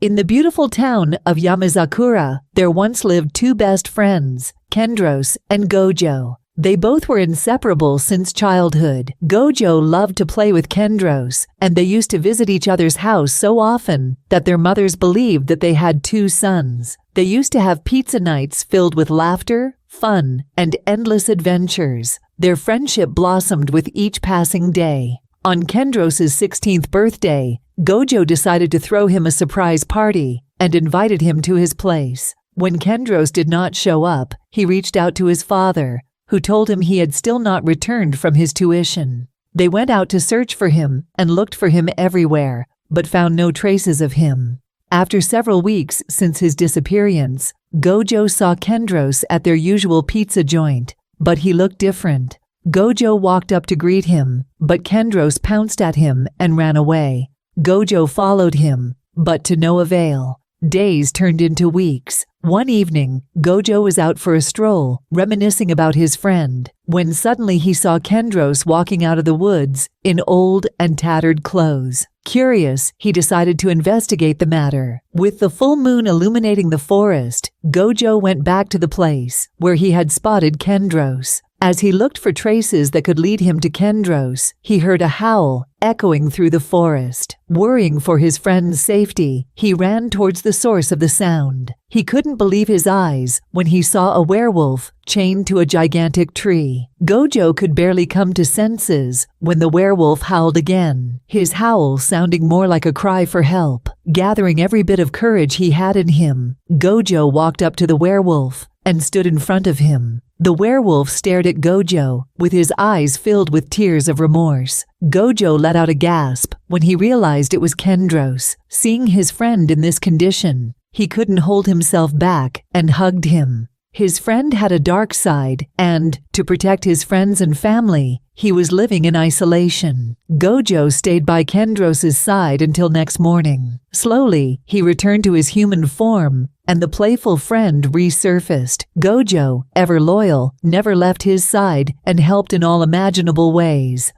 In the beautiful town of Yamizakura, there once lived two best friends, Kendros and Gojo. They both were inseparable since childhood. Gojo loved to play with Kendros, and they used to visit each other's house so often that their mothers believed that they had two sons. They used to have pizza nights filled with laughter, fun, and endless adventures. Their friendship blossomed with each passing day. On Kendros' 16th birthday, Gojo decided to throw him a surprise party and invited him to his place. When Kendros did not show up, he reached out to his father, who told him he had still not returned from his tuition. They went out to search for him and looked for him everywhere, but found no traces of him. After several weeks since his disappearance, Gojo saw Kendros at their usual pizza joint, but he looked different. Gojo walked up to greet him, but Kendros pounced at him and ran away. Gojo followed him, but to no avail. Days turned into weeks. One evening, Gojo was out for a stroll, reminiscing about his friend, when suddenly he saw Kendros walking out of the woods in old and tattered clothes. Curious, he decided to investigate the matter. With the full moon illuminating the forest, Gojo went back to the place where he had spotted Kendros. As he looked for traces that could lead him to Kendros, he heard a howl echoing through the forest. Worrying for his friend's safety, he ran towards the source of the sound. He couldn't believe his eyes when he saw a werewolf chained to a gigantic tree. Gojo could barely come to senses when the werewolf howled again, his howl sounding more like a cry for help. Gathering every bit of courage he had in him, Gojo walked up to the werewolf and stood in front of him. The werewolf stared at Gojo, with his eyes filled with tears of remorse. Gojo let out a gasp when he realized it was Kendros. Seeing his friend in this condition, he couldn't hold himself back and hugged him. His friend had a dark side, and, to protect his friends and family, he was living in isolation. Gojo stayed by Kendros' side until next morning. Slowly, he returned to his human form, and the playful friend resurfaced. Gojo, ever loyal, never left his side and helped in all imaginable ways.